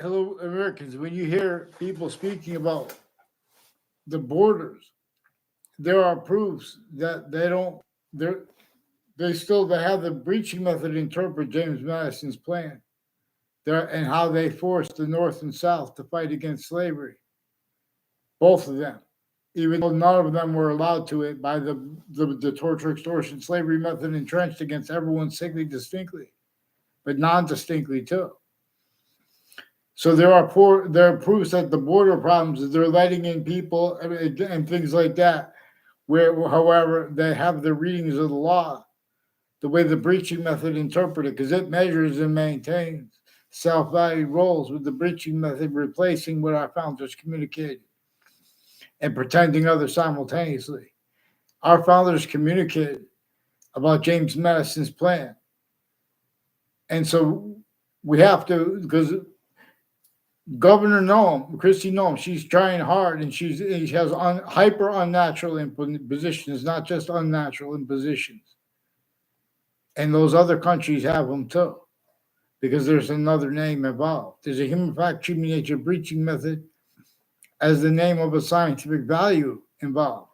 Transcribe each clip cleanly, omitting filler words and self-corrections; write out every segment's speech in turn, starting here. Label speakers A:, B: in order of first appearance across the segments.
A: Hello, Americans. When you hear people speaking about the borders, there are proofs that they're, they have the breaching method to interpret James Madison's plan there and how they forced the North and South to fight against slavery. Both of them, even though none of them were allowed to it by the torture, extortion, slavery method entrenched against everyone singly distinctly, but non-distinctly too. So there are proofs that the border problems they're letting in people and things like that, where however they have the readings of the law, the way the breaching method interpreted, because it measures and maintains self-value roles with the breaching method replacing what our founders communicated and pretending others simultaneously. Our founders communicated about James Madison's plan. And so we have to, because Governor Noam, Christy Noam, she's trying hard and she has hyper unnatural impositions, not just unnatural impositions. And those other countries have them too, because there's another name involved. There's a human fact, human nature breaching method as the name of a scientific value involved,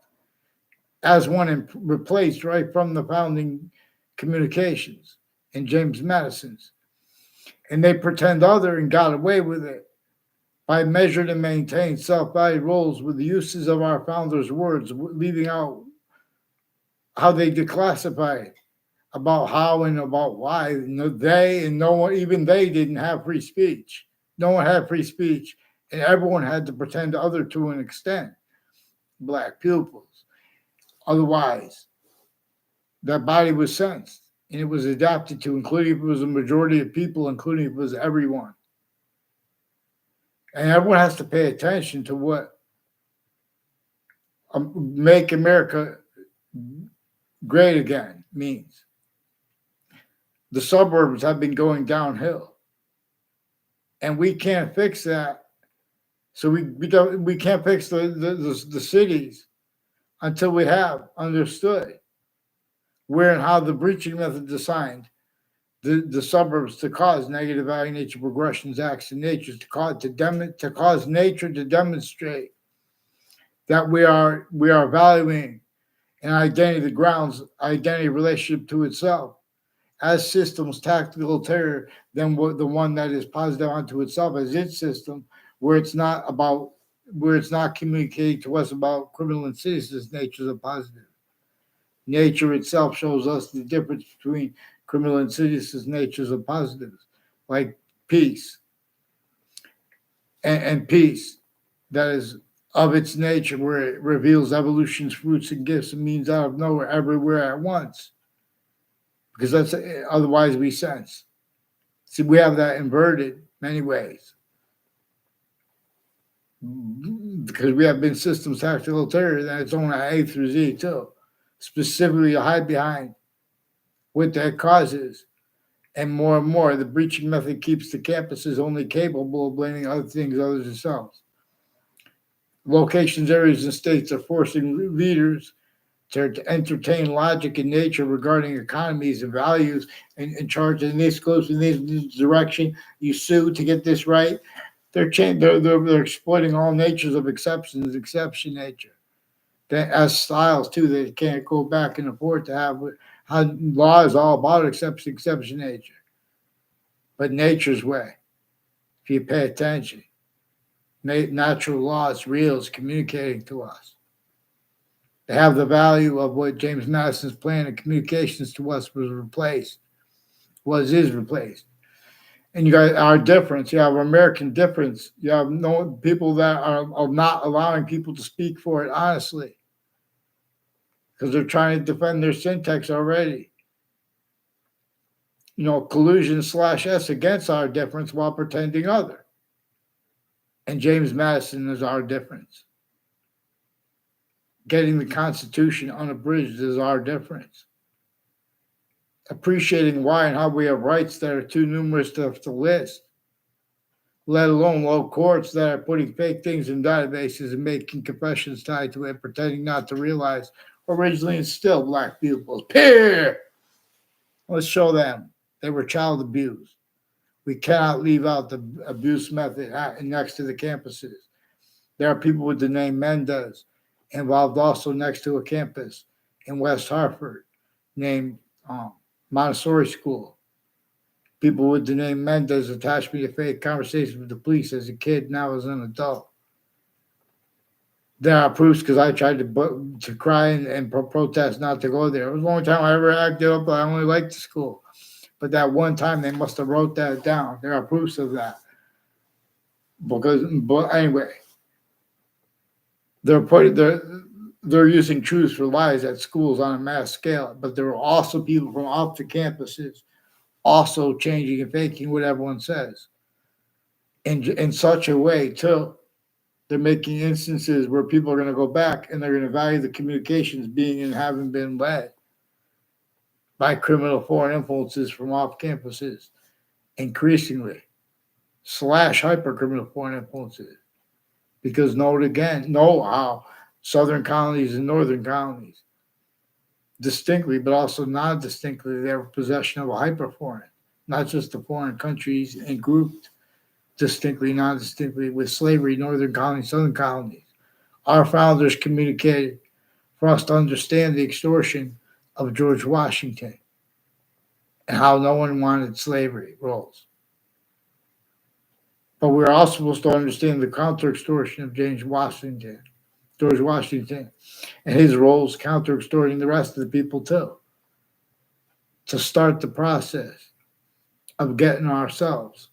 A: as one replaced right from the founding communications in James Madison's. And they pretend other and got away with it by measured and maintained self-value roles with the uses of our founders' words, leaving out how they declassified about how and about why. They and no one, even they didn't have free speech. No one had free speech, and everyone had to pretend other to an extent, black pupils. Otherwise, that body was sensed, and it was adapted to, including if it was a majority of people, including if it was everyone. And everyone has to pay attention to what make America great again means. The suburbs have been going downhill, and we can't fix that. So we can't fix the cities until we have understood where and how the breaching method designed the suburbs to cause negative value nature progressions, acts in nature, to cause nature to demonstrate that we are valuing an identity that grounds identity relationship to itself as systems tactical terror than what the one that is positive onto itself as its system, where it's not communicating to us about criminal insidious natures of positive. Nature itself shows us the difference between criminal insidious natures of positives, like peace. And peace that is of its nature, where it reveals evolution's fruits and gifts and means out of nowhere, everywhere at once. Because that's otherwise we sense. See, we have that inverted many ways. Because we have been systems tactical terror, then it's only A through Z too. Specifically to hide behind what that causes. And more, the breaching method keeps the campuses only capable of blaming other things other than themselves. Locations, areas, and states are forcing leaders to entertain logic in nature regarding economies and values and charge in this goes in this direction. You sue to get this right. They're exploiting all natures of exceptions, exception nature. As styles too, they can't go back and afford to have how law is all about exception nature. But nature's way, if you pay attention, natural law is real, it's communicating to us. They have the value of what James Madison's plan of communications to us is replaced. And you got our difference. You have American difference. You have no people that are not allowing people to speak for it honestly, because they're trying to defend their syntax already. Collusion /S against our difference while pretending other. And James Madison is our difference. Getting the Constitution unabridged is our difference. Appreciating why and how we have rights that are too numerous to list, let alone low courts that are putting fake things in databases and making confessions tied to it, pretending not to realize originally instilled black pupils. Peer! Let's show them they were child abused. We cannot leave out the abuse method next to the campuses. There are people with the name Mendez involved also next to a campus in West Hartford named Montessori School. People with the name Mendez attached me to fake conversations with the police as a kid, now as an adult. There are proofs because I tried to cry and protest not to go there. It was the only time I ever acted up. I only liked the school, but that one time they must have wrote that down. There are proofs of that. But anyway, they're using truths for lies at schools on a mass scale. But there are also people from off the campuses also changing and faking what everyone says in such a way too. They're making instances where people are going to go back and they're going to value the communications being and having been led by criminal foreign influences from off campuses increasingly / hyper criminal foreign influences. Because know how southern colonies and northern colonies distinctly, but also non distinctly, they have possession of a hyper foreign, not just the foreign countries and grouped distinctly, non distinctly with slavery, northern colonies, southern colonies. Our founders communicated for us to understand the extortion of George Washington and how no one wanted slavery rules. But we're also supposed to understand the counter extortion of George Washington, and his roles counter extorting the rest of the people too, to start the process of getting ourselves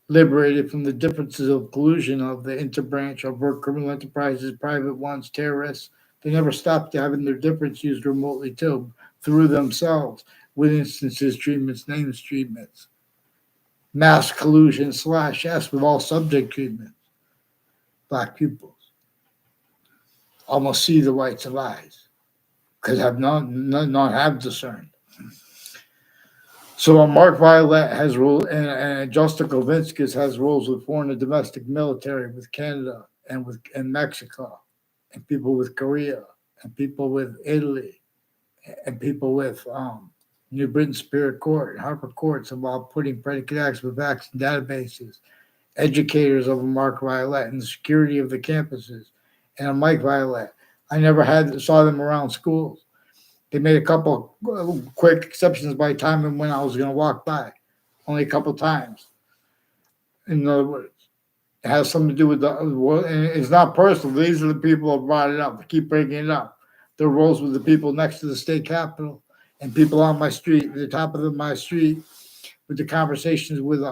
A: liberated from the differences of collusion of the interbranch of work criminal enterprises, private ones, terrorists. They never stopped having their difference used remotely too, through themselves, with instances, treatments, names, treatments. Mass collusion / yes, with all subject treatments. Black pupils almost see the whites of eyes because have not have discerned. So Mark Violet has roles, and Justin Kovinskis has roles with foreign and domestic military, with Canada and Mexico, and people with Korea, and people with Italy, and people with New Britain Superior Court and Harper Courts involved putting predicate acts with facts in databases, educators of Mark Violet, and the security of the campuses, and a Mike Violet. I never saw them around schools. They made a couple quick exceptions by time and when I was going to walk by, only a couple times. In other words, it has something to do with and it's not personal. These are the people who brought it up. I keep bringing it up. Their roles with the people next to the state capitol and people on my street, the top of my street, with the conversations with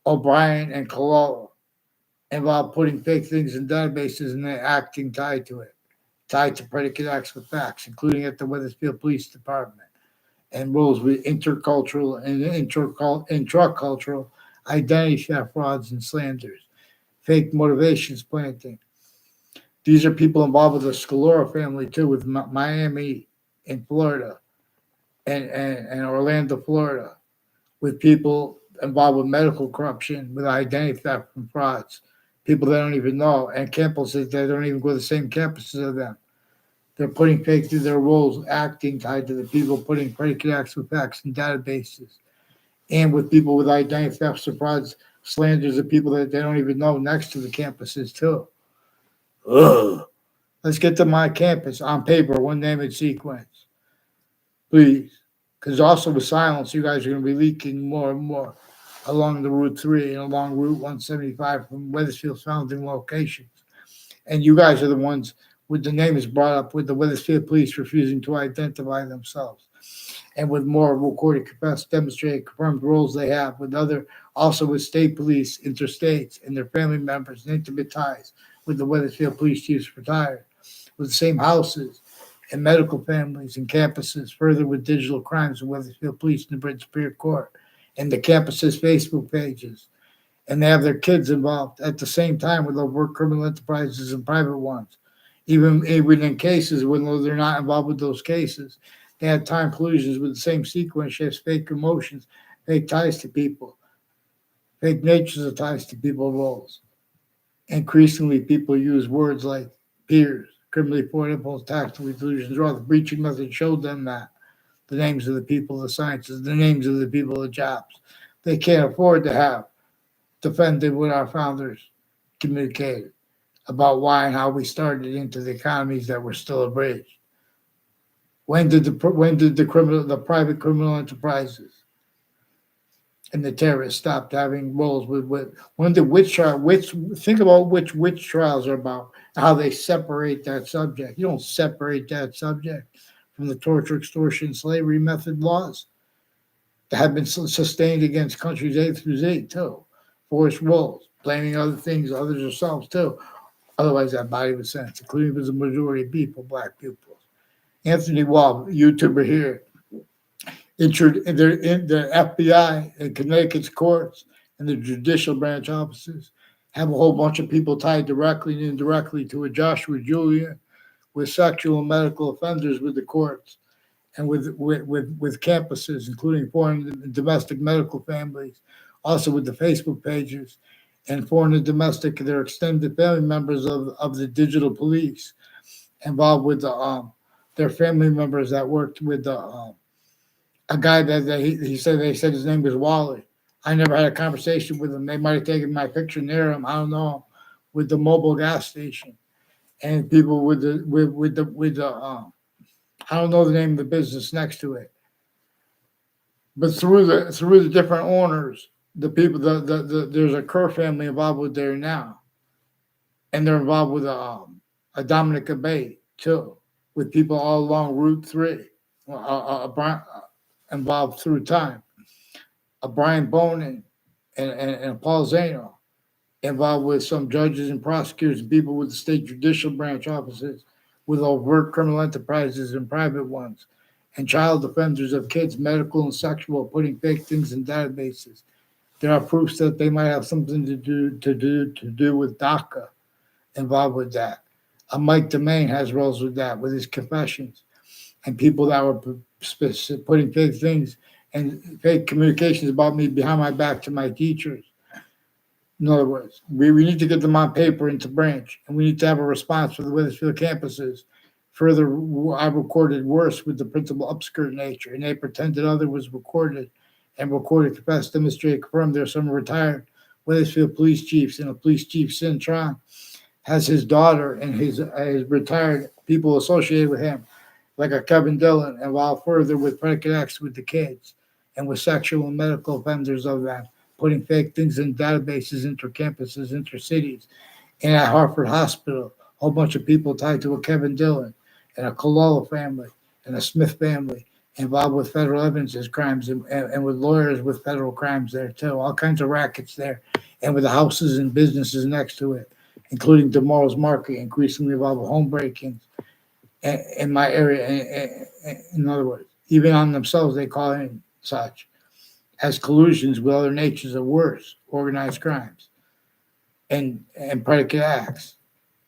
A: O'Brien and Cololo involved putting fake things in databases and then acting tied to it, tied to predicate acts with facts, including at the Wethersfield Police Department, and rules with intercultural and intracultural identity theft, frauds, and slanders, fake motivations planting. These are people involved with the Scalora family too, with Miami in Florida and Orlando, Florida, with people involved with medical corruption, with identity theft and frauds, people they don't even know, and campuses that don't even go to the same campuses as them. They're putting fake through their roles, acting tied to the people, putting predicate acts with facts in databases, and with people with identity theft, frauds, slanders of people that they don't even know next to the campuses too. Ugh. Let's get to my campus on paper, one name and sequence, please. Because also with silence, you guys are going to be leaking more and more along the Route 3 and along Route 175 from Wethersfield's founding locations. And you guys are the ones with the names brought up with the Wethersfield police refusing to identify themselves. And with more recorded, confessed, demonstrated, confirmed roles they have with also with state police, interstates, and their family members and intimate ties with the Wethersfield police chiefs retired, with the same houses and medical families and campuses, further with digital crimes in Wethersfield Police and the Britain Superior Court, and the campus's Facebook pages. And they have their kids involved at the same time with overt criminal enterprises and private ones. Even in cases when they're not involved with those cases, they have time collusions with the same sequence, shifts, fake emotions, fake ties to people, fake natures of ties to people roles. Increasingly, people use words like peers, criminally foreign influence, tactical delusions, or the breaching method showed them that the names of the people, the sciences, the names of the people, the jobs, they can't afford to have defended what our founders communicated about why and how we started into the economies that were still abridged. When did the private criminal enterprises and the terrorists stopped having roles with when did witch trial? Which think about which witch trials are about, how they separate that subject. You don't separate that subject from the torture, extortion, slavery method laws that have been sustained against countries A through Z too. Forced roles, blaming other things, others themselves too. Otherwise, that body was sentenced, including the majority of people, black pupils. Anthony Wall, YouTuber here, the FBI and Connecticut's courts and the judicial branch offices have a whole bunch of people tied directly and indirectly to a Joshua Julian with sexual and medical offenders with the courts and with campuses, including foreign and domestic medical families, also with the Facebook pages and foreign and domestic, their extended family members of the digital police involved with their family members that worked with a guy that he said they said his name was Wally. I never had a conversation with him. They might have taken my picture near him. I don't know, with the mobile gas station and people with the I don't know the name of the business next to it, but through the different owners, the people there's a Kerr family involved with there now, and they're involved with a Dominic Abate too, with people all along Route 3, involved through time. A Brian Bonin and Paul Zano involved with some judges and prosecutors and people with the state judicial branch offices with overt criminal enterprises and private ones, and child offenders of kids, medical and sexual, putting fake things in databases. There are proofs that they might have something to do with DACA involved with that. Mike DeMaine has roles with that, with his confessions, and people that were putting fake things and fake communications about me behind my back to my teachers. In other words, we need to get them on paper into branch, and we need to have a response for the Wethersfield campuses. Further, I recorded worse with the principal upskirt nature, and they pretended other was recorded and recorded, confessed, demonstrated, confirmed. There's some retired Wethersfield police chiefs, and a police chief, Cintron, has his daughter and his retired people associated with him, like a Kevin Dillon, involved further with predicate acts with the kids and with sexual and medical offenders of them, putting fake things in databases, inter-campuses, inter-cities, and at Hartford Hospital, a whole bunch of people tied to a Kevin Dillon and a Colella family and a Smith family involved with federal evidences crimes and with lawyers with federal crimes there too, all kinds of rackets there, and with the houses and businesses next to it, including Tomorrow's Market, increasingly involved with home breakings in my area. In other words, even on themselves, they call it such as collusions with other natures of worse organized crimes and predicate acts,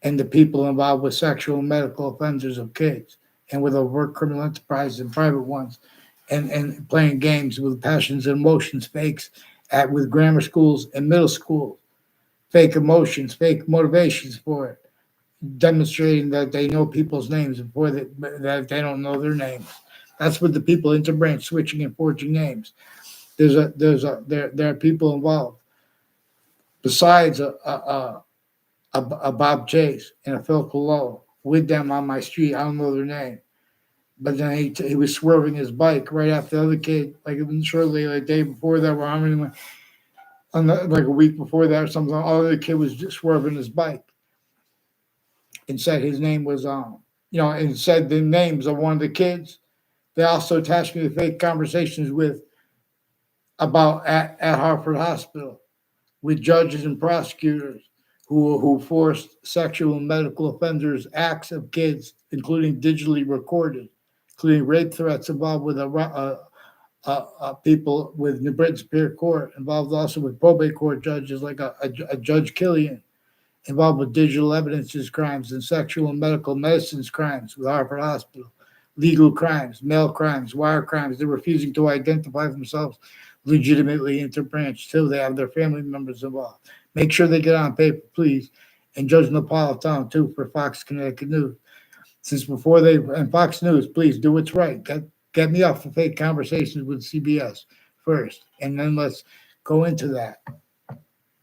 A: and the people involved with sexual and medical offenders of kids, and with overt criminal enterprises and private ones, and playing games with passions and emotions, fakes with grammar schools and middle schools, fake emotions, fake motivations for it, demonstrating that they know people's names before that they don't know their names. That's what the people interbranch switching and forging names. There are people involved besides a Bob Chase and a Phil Collo with them on my street. I don't know their name, but then he was swerving his bike right after the other kid, like shortly, like a day before that, or how many, like a week before that or something. The other kid was just swerving his bike and said his name was and said the names of one of the kids. They also attached me to fake conversations about at Hartford Hospital with judges and prosecutors who forced sexual and medical offenders acts of kids, including digitally recorded, including rape threats involved with people with New Britain Superior Court, involved also with probate court judges like a Judge Killian, involved with digital evidences crimes and sexual and medical medicines crimes with Hartford Hospital, legal crimes, mail crimes, wire crimes. They're refusing to identify themselves legitimately interbranch till they have their family members involved. Make sure they get on paper, please. And Judge Napolitano, too, for Fox Connecticut News. Since before and Fox News, please do what's right. Get me off the fake conversations with CBS first. And then let's go into that,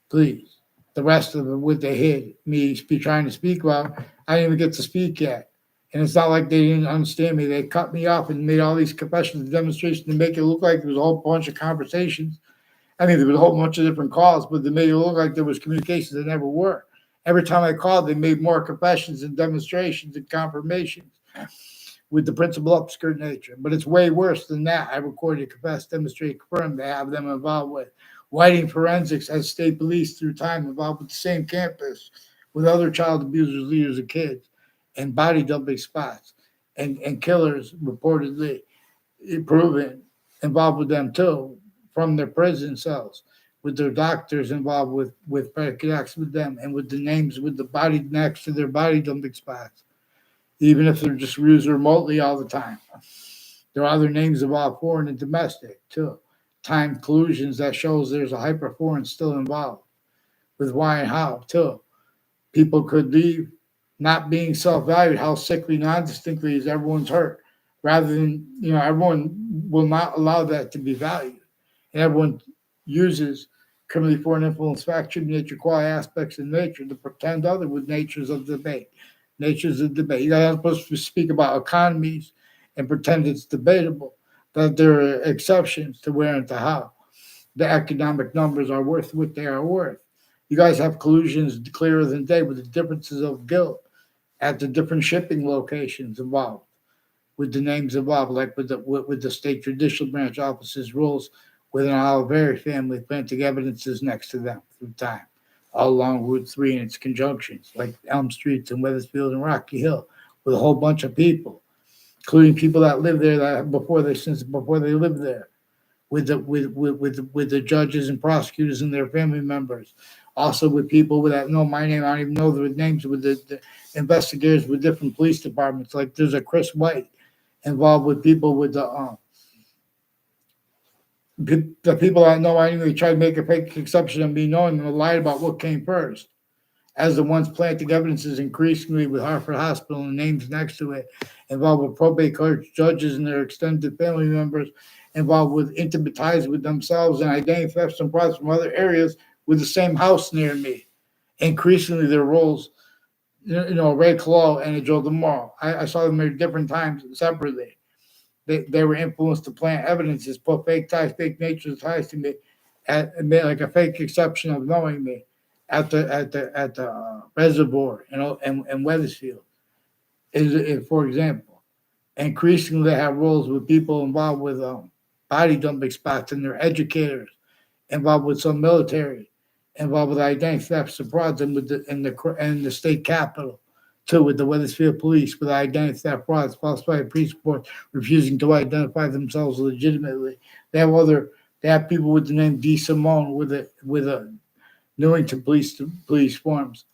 A: please. The rest of it, what they hid me trying to speak about, I didn't even get to speak yet. And it's not like they didn't understand me. They cut me off and made all these confessions and demonstrations to make it look like there was a whole bunch of conversations. I mean, there was a whole bunch of different calls, but they made it look like there was communications that never were. Every time I called, they made more confessions and demonstrations and confirmations with the principal upskirt nature. But it's way worse than that. I recorded, confessed, demonstrated, confirmed they have them involved with whiting forensics as state police through time involved with the same campus with other child abusers, leaders of kids, and body dumping spots, and killers reportedly proven involved with them too from their prison cells, with their doctors involved with predicate acts with them, and with the names with the body next to their body dumping spots, even if they're just used remotely all the time. There are other names involved, foreign and domestic too. Time collusions that shows there's a hyperforeign still involved with why and how too. People could leave not being self-valued, how sickly, non-distinctly is everyone's hurt, rather than, everyone will not allow that to be valued. And everyone uses criminally foreign influence, fact, nature, quality aspects of nature to pretend other with natures of debate. Natures of debate. You're not supposed to speak about economies and pretend it's debatable, that there are exceptions to where and to how. The economic numbers are worth what they are worth. You guys have collusions clearer than day with the differences of guilt at the different shipping locations involved, with the names involved, like with the state judicial branch officers' rules with an Oliveri family planting evidences next to them through time, all along Route 3 and its conjunctions, like Elm Streets and Weathersfield and Rocky Hill, with a whole bunch of people, including people that lived there that before they lived there, with the judges and prosecutors and their family members. Also with people that know my name, I don't even know the names, with the investigators with different police departments. Like there's a Chris White involved with people with the people that know I even tried to make a fake exception of me knowing them and lied about what came first. As the ones planting evidences increasingly with Hartford Hospital and names next to it, involved with probate courts, judges and their extended family members, involved with intimate ties with themselves and identity thefts and frauds from other areas with the same house near me. Increasingly, their roles, Ray Claw and Joe DeMorrow. I saw them at different times separately. They were influenced to plant evidences, put fake ties, fake nature ties to me, and made like a fake exception of knowing me at the reservoir, and Weathersfield, for example. Increasingly, they have roles with people involved with body dumping spots, and their educators involved with some military, involved with identity thefts and frauds, and with the state capitol too, with the Weathersfield police, with identity theft, frauds, falsified police reports, refusing to identify themselves legitimately. They have people with the name D. Simone with a Newington police forms,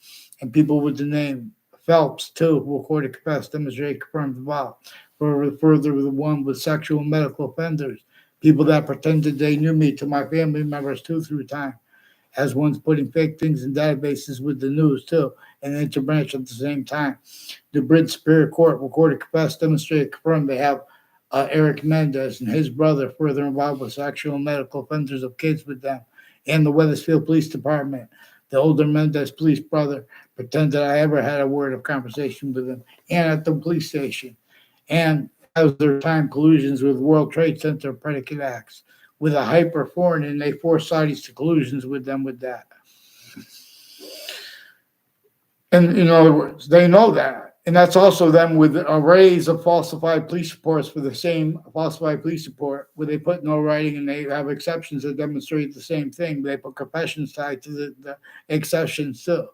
A: and people with the name Phelps too, who recorded, confessed, demonstrated, confirmed involved. Further, the one with sexual and medical offenders, people that pretended they knew me to my family members too through time, as ones putting fake things in databases with the news too, and interbranch at the same time. The Bridge Superior Court recorded, confessed, demonstrated, confirmed they have Eric Mendez and his brother further involved with sexual and medical offenders of kids with them, and the Weathersfield Police Department. The older Mendez police brother pretended I ever had a word of conversation with him, and at the police station, and as their time collusions with World Trade Center predicate acts with a hyper foreign, and they force Saudis to collusions with them with that. And in other words, they know that. And that's also them with arrays of falsified police reports for the same falsified police report, where they put no writing and they have exceptions that demonstrate the same thing. They put confessions tied to the exceptions too,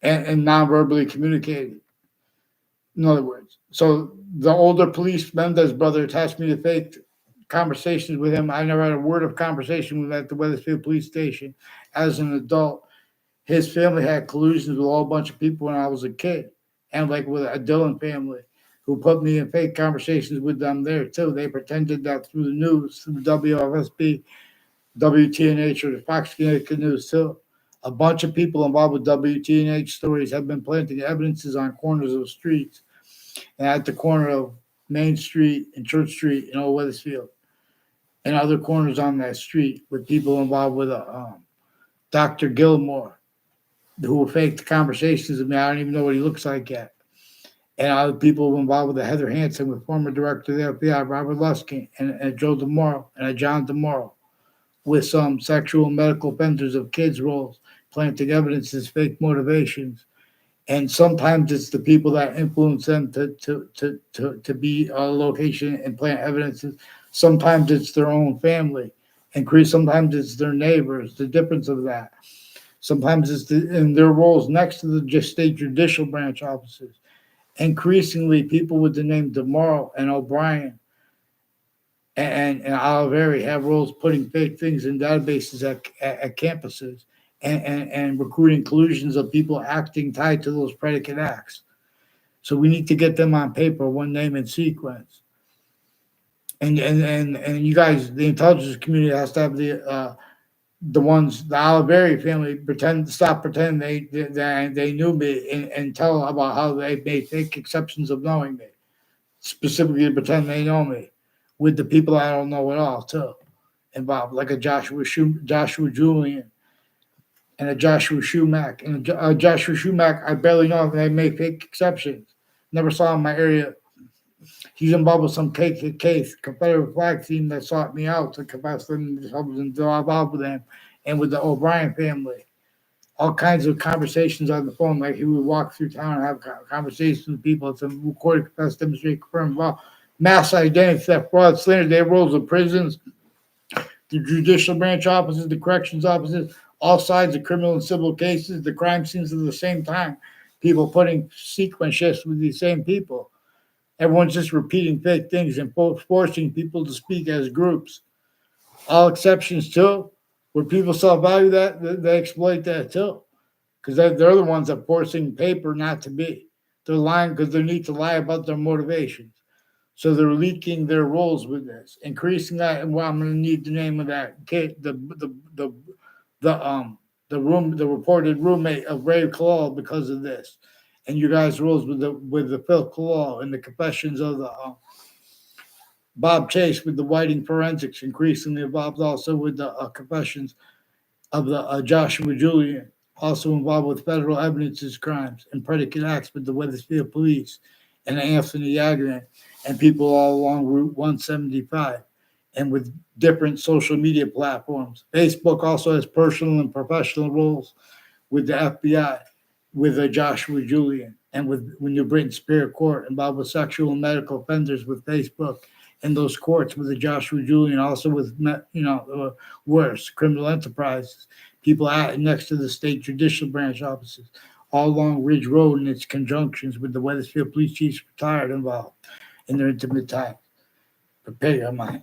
A: and non-verbally communicated. In other words, so the older police Mendez brother attached me to fake conversations with him. I never had a word of conversation with him at the Weathersfield police station as an adult. His family had collusions with a whole bunch of people when I was a kid, and like with a Dillon family who put me in fake conversations with them there too. They pretended that through the news, through WFSB, WTNH, or the Fox Connecticut News too. A bunch of people involved with WTNH stories have been planting evidences on corners of streets, and at the corner of Main Street and Church Street in Old Weathersfield. and other corners on that street with people involved with Dr. Gilmore, who faked conversations with me. I don't even know what he looks like yet. And other people involved with Heather Hansen, with former director of the FBI, Robert Luskin, and Joe DeMoro, and John DeMoro, with some sexual and medical offenders of kids' roles, planting evidence as fake motivations. And sometimes it's the people that influence them to be a location and plant evidences. Sometimes it's their own family. Sometimes it's their neighbors, the difference of that. Sometimes it's in their roles next to the state judicial branch offices. Increasingly, people with the name DeMorrow and O'Brien and Oliveri have roles putting fake things in databases at campuses and recruiting collusions of people acting tied to those predicate acts. So we need to get them on paper, one name and sequence. And you guys, the intelligence community has to have the Oliveri family stop pretending they knew me and tell about how they made fake exceptions of knowing me, specifically to pretend they know me, with the people I don't know at all too, involved, like a Joshua Julian and a Joshua Schumack. And Joshua Schumack, I barely know if they make fake exceptions. Never saw him in my area. He's involved with some KKK, Confederate flag team that sought me out to confess them and involved with them and with the O'Brien family. All kinds of conversations on the phone, like he would walk through town and have conversations with people to record, confess, demonstrate, confirm, well, mass identity theft, fraud, slander, they roles of prisons, the judicial branch offices, the corrections offices, all sides of criminal and civil cases, the crime scenes at the same time. People putting sequence shifts with these same people. Everyone's just repeating fake things and forcing people to speak as groups. All exceptions too, where people saw value that they exploit that too, because they're the ones that are forcing paper not to be. They're lying because they need to lie about their motivations. So they're leaking their roles with this, increasing that. And well, I'm going to need the name of that kid, the reported roommate of Ray Kalal because of this, and you guys' roles with the Phil Kalal and the confessions of the Bob Chase with the Whiting forensics, increasingly involved also with the confessions of the Joshua Julian, also involved with federal evidences crimes and predicate acts with the Wethersfield police and Anthony Yagran and people all along Route 175 and with different social media platforms. Facebook also has personal and professional roles with the FBI, with Joshua Julian, and with New Britain Superior Court, involved with sexual and medical offenders with Facebook, and those courts with the Joshua Julian, also with worse criminal enterprises, people out next to the state judicial branch offices, all along Ridge Road and its conjunctions with the Wethersfield police chiefs retired involved in their intimate time. Prepare your mind.